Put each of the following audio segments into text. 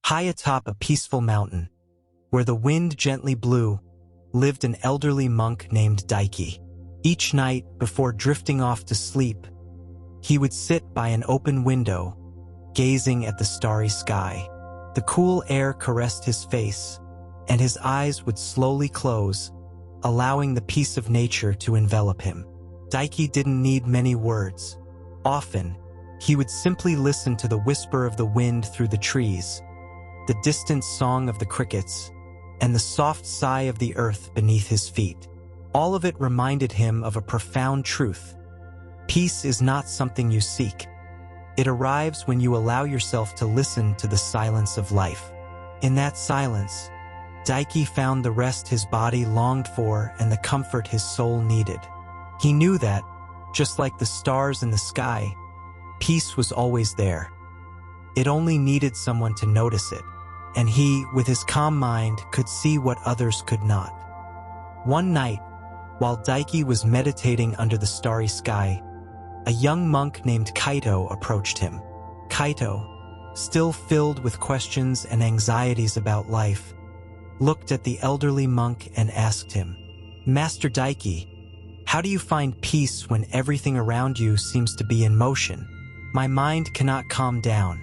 High atop a peaceful mountain, where the wind gently blew, lived an elderly monk named Daiki. Each night, before drifting off to sleep, he would sit by an open window, gazing at the starry sky. The cool air caressed his face, and his eyes would slowly close, allowing the peace of nature to envelop him. Daiki didn't need many words. Often, he would simply listen to the whisper of the wind through the trees, the distant song of the crickets, and the soft sigh of the earth beneath his feet. All of it reminded him of a profound truth. Peace is not something you seek. It arrives when you allow yourself to listen to the silence of life. In that silence, Daiki found the rest his body longed for and the comfort his soul needed. He knew that, just like the stars in the sky, peace was always there. It only needed someone to notice it, and he, with his calm mind, could see what others could not. One night, while Daiki was meditating under the starry sky, a young monk named Kaito approached him. Kaito, still filled with questions and anxieties about life, looked at the elderly monk and asked him, "Master Daiki, how do you find peace when everything around you seems to be in motion? My mind cannot calm down.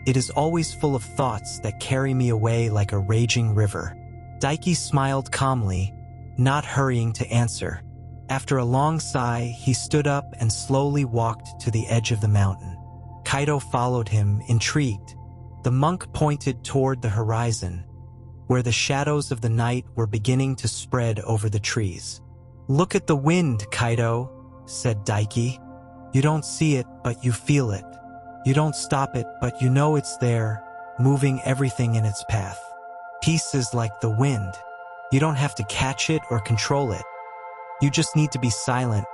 It is always full of thoughts that carry me away like a raging river." Daiki smiled calmly, not hurrying to answer. After a long sigh, he stood up and slowly walked to the edge of the mountain. Kaito followed him, intrigued. The monk pointed toward the horizon, where the shadows of the night were beginning to spread over the trees. "Look at the wind, Kaito," said Daiki. "You don't see it, but you feel it. You don't stop it, but you know it's there, moving everything in its path. Peace is like the wind. You don't have to catch it or control it. You just need to be silent,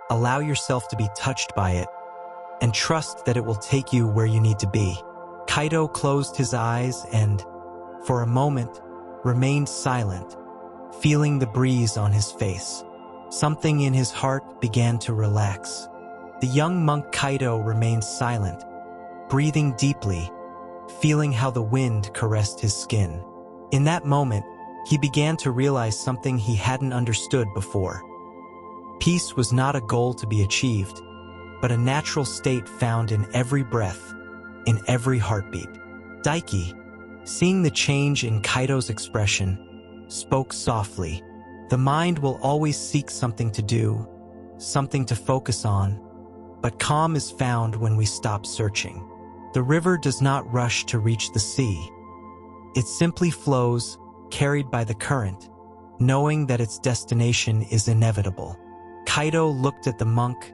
allow yourself to be touched by it, and trust that it will take you where you need to be." Kaito closed his eyes and, for a moment, remained silent, feeling the breeze on his face. Something in his heart began to relax. The young monk Kaito remained silent, breathing deeply, feeling how the wind caressed his skin. In that moment, he began to realize something he hadn't understood before. Peace was not a goal to be achieved, but a natural state found in every breath, in every heartbeat. Daiki, seeing the change in Kaito's expression, spoke softly. "The mind will always seek something to do, something to focus on, but calm is found when we stop searching. The river does not rush to reach the sea. It simply flows, carried by the current, knowing that its destination is inevitable." Kaito looked at the monk,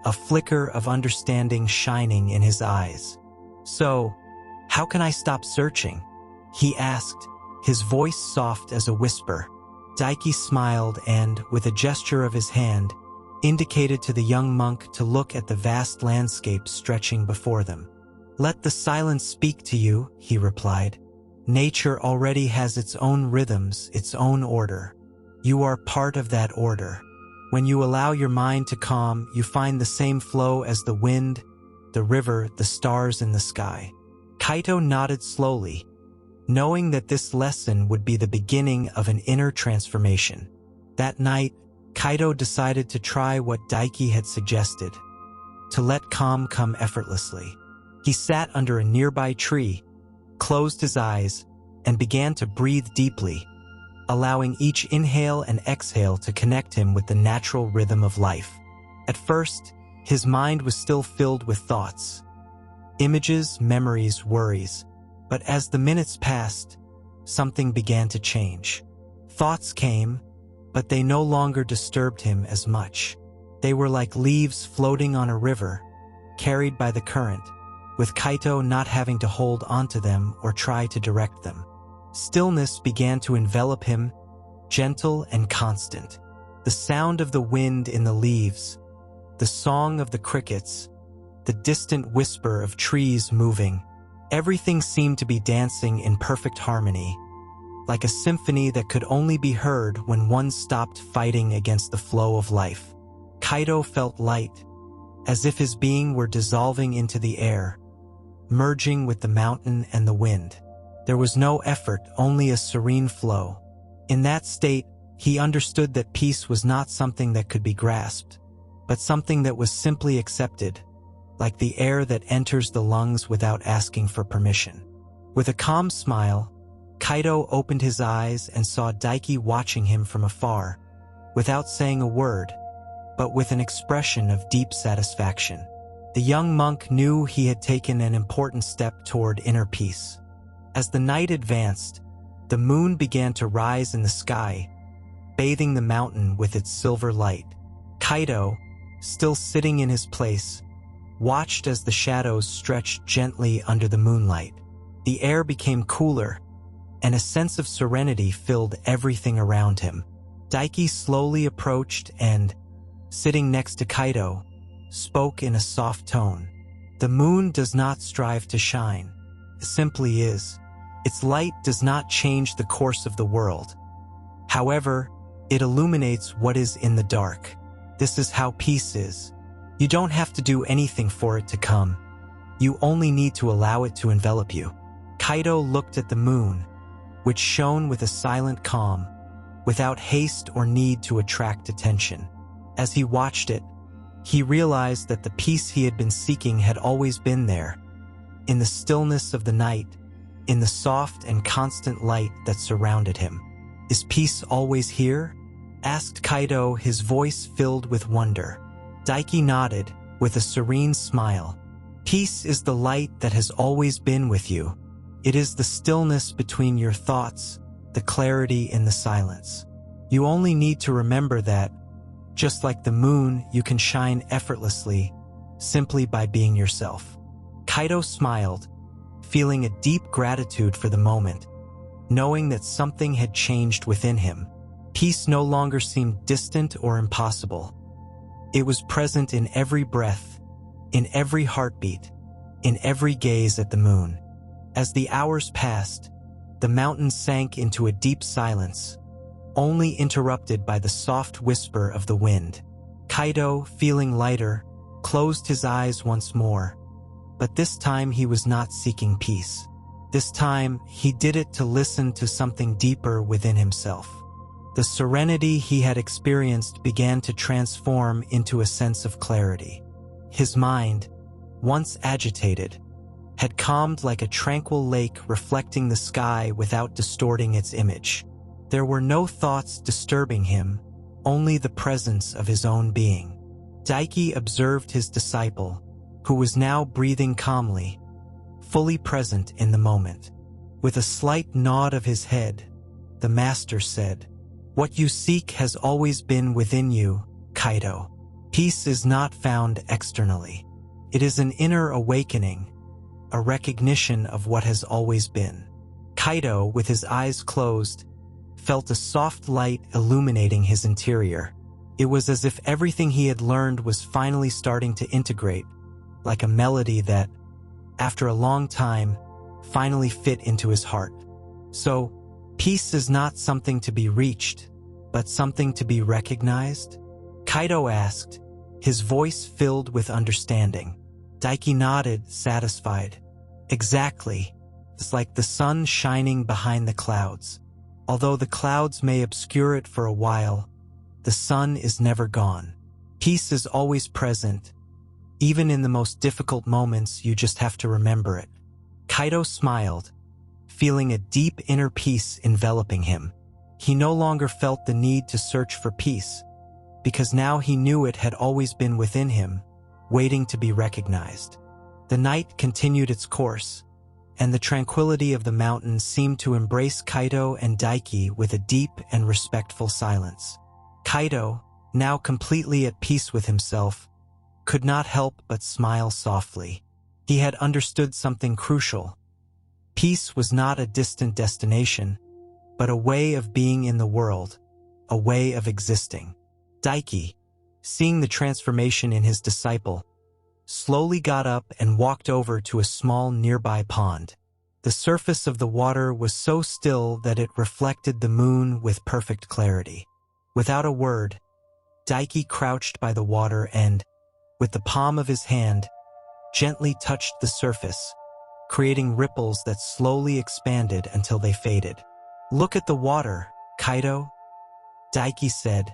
a flicker of understanding shining in his eyes. "So, how can I stop searching?" he asked, his voice soft as a whisper. Daiki smiled and, with a gesture of his hand, indicated to the young monk to look at the vast landscape stretching before them. "Let the silence speak to you," he replied. "Nature already has its own rhythms, its own order. You are part of that order. When you allow your mind to calm, you find the same flow as the wind, the river, the stars in the sky." Kaito nodded slowly, knowing that this lesson would be the beginning of an inner transformation. That night, Kaito decided to try what Daiki had suggested, to let calm come effortlessly. He sat under a nearby tree, closed his eyes, and began to breathe deeply, allowing each inhale and exhale to connect him with the natural rhythm of life. At first, his mind was still filled with thoughts, images, memories, worries. But as the minutes passed, something began to change. Thoughts came, but they no longer disturbed him as much. They were like leaves floating on a river, carried by the current, with Kaito not having to hold onto them or try to direct them. Stillness began to envelop him, gentle and constant. The sound of the wind in the leaves, the song of the crickets, the distant whisper of trees moving. Everything seemed to be dancing in perfect harmony, like a symphony that could only be heard when one stopped fighting against the flow of life. Kaito felt light, as if his being were dissolving into the air, merging with the mountain and the wind. There was no effort, only a serene flow. In that state, he understood that peace was not something that could be grasped, but something that was simply accepted, like the air that enters the lungs without asking for permission. With a calm smile, Kaido opened his eyes and saw Daiki watching him from afar, without saying a word, but with an expression of deep satisfaction. The young monk knew he had taken an important step toward inner peace. As the night advanced, the moon began to rise in the sky, bathing the mountain with its silver light. Kaido, still sitting in his place, watched as the shadows stretched gently under the moonlight. The air became cooler, and a sense of serenity filled everything around him. Daiki slowly approached and, sitting next to Kaido, spoke in a soft tone. The moon does not strive to shine. It simply is. Its light does not change the course of the world. However, it illuminates what is in the dark. This is how peace is. You don't have to do anything for it to come. You only need to allow it to envelop you. Kaido looked at the moon, which shone with a silent calm, without haste or need to attract attention. As he watched it, he realized that the peace he had been seeking had always been there, in the stillness of the night, in the soft and constant light that surrounded him. "Is peace always here?" asked Kaido, his voice filled with wonder. Daiki nodded, with a serene smile. "Peace is the light that has always been with you. It is the stillness between your thoughts, the clarity in the silence. You only need to remember that, just like the moon, you can shine effortlessly, simply by being yourself." Kaido smiled, feeling a deep gratitude for the moment, knowing that something had changed within him. Peace no longer seemed distant or impossible. It was present in every breath, in every heartbeat, in every gaze at the moon. As the hours passed, the mountain sank into a deep silence, only interrupted by the soft whisper of the wind. Kaido, feeling lighter, closed his eyes once more, but this time he was not seeking peace. This time, he did it to listen to something deeper within himself. The serenity he had experienced began to transform into a sense of clarity. His mind, once agitated, had calmed like a tranquil lake reflecting the sky without distorting its image. There were no thoughts disturbing him, only the presence of his own being. Daiki observed his disciple, who was now breathing calmly, fully present in the moment. With a slight nod of his head, the master said, "What you seek has always been within you, Kaido. Peace is not found externally. It is an inner awakening, a recognition of what has always been." Kaido, with his eyes closed, felt a soft light illuminating his interior. It was as if everything he had learned was finally starting to integrate, like a melody that, after a long time, finally fit into his heart. So, peace is not something to be reached, but something to be recognized? Kaido asked, his voice filled with understanding. Daiki nodded, satisfied. Exactly. It's like the sun shining behind the clouds. Although the clouds may obscure it for a while, the sun is never gone. Peace is always present. Even in the most difficult moments, you just have to remember it. Kaido smiled, feeling a deep inner peace enveloping him. He no longer felt the need to search for peace, because now he knew it had always been within him, waiting to be recognized. The night continued its course, and the tranquility of the mountain seemed to embrace Kaido and Daiki with a deep and respectful silence. Kaido, now completely at peace with himself, could not help but smile softly. He had understood something crucial. Peace was not a distant destination, but a way of being in the world, a way of existing. Daiki, seeing the transformation in his disciple, slowly got up and walked over to a small nearby pond. The surface of the water was so still that it reflected the moon with perfect clarity. Without a word, Daiki crouched by the water and, with the palm of his hand, gently touched the surface, creating ripples that slowly expanded until they faded. "Look at the water, Kaido," Daiki said,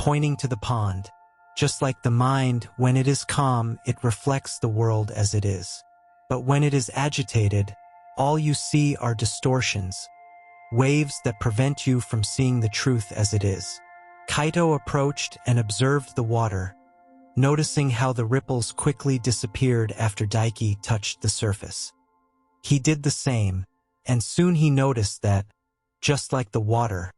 pointing to the pond. "Just like the mind, when it is calm, it reflects the world as it is. But when it is agitated, all you see are distortions, waves that prevent you from seeing the truth as it is." Kaido approached and observed the water, noticing how the ripples quickly disappeared after Daiki touched the surface. He did the same, and soon he noticed that, just like the water,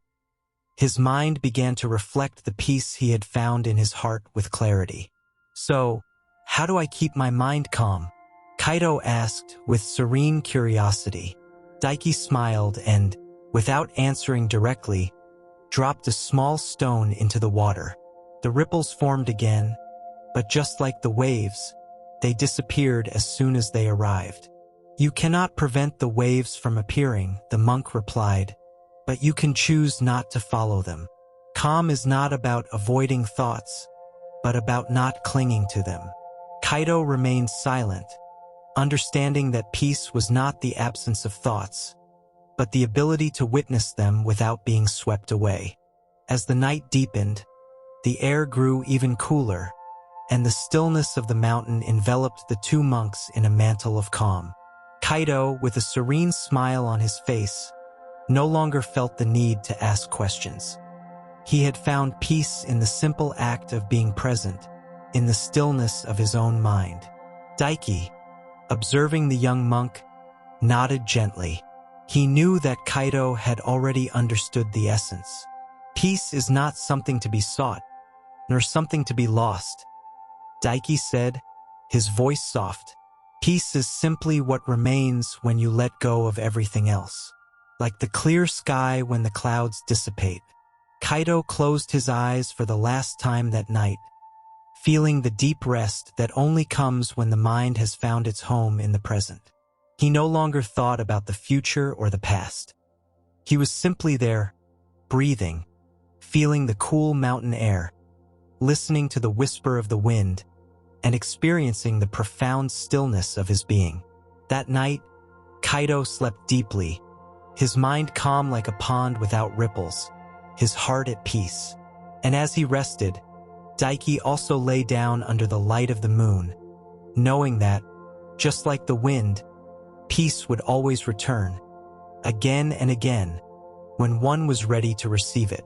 his mind began to reflect the peace he had found in his heart with clarity. "So, how do I keep my mind calm?" Kaido asked with serene curiosity. Daiki smiled and, without answering directly, dropped a small stone into the water. The ripples formed again, but just like the waves, they disappeared as soon as they arrived. "You cannot prevent the waves from appearing," the monk replied, "but you can choose not to follow them. Calm is not about avoiding thoughts, but about not clinging to them." Kaido remained silent, understanding that peace was not the absence of thoughts, but the ability to witness them without being swept away. As the night deepened, the air grew even cooler, and the stillness of the mountain enveloped the two monks in a mantle of calm. Kaido, with a serene smile on his face, no longer felt the need to ask questions. He had found peace in the simple act of being present, in the stillness of his own mind. Daiki, observing the young monk, nodded gently. He knew that Kaido had already understood the essence. Peace is not something to be sought, nor something to be lost, Daiki said, his voice soft. Peace is simply what remains when you let go of everything else. Like the clear sky when the clouds dissipate. Kaido closed his eyes for the last time that night, feeling the deep rest that only comes when the mind has found its home in the present. He no longer thought about the future or the past. He was simply there, breathing, feeling the cool mountain air, listening to the whisper of the wind, and experiencing the profound stillness of his being. That night, Kaido slept deeply, his mind calm like a pond without ripples, his heart at peace. And as he rested, Daiki also lay down under the light of the moon, knowing that, just like the wind, peace would always return, again and again, when one was ready to receive it.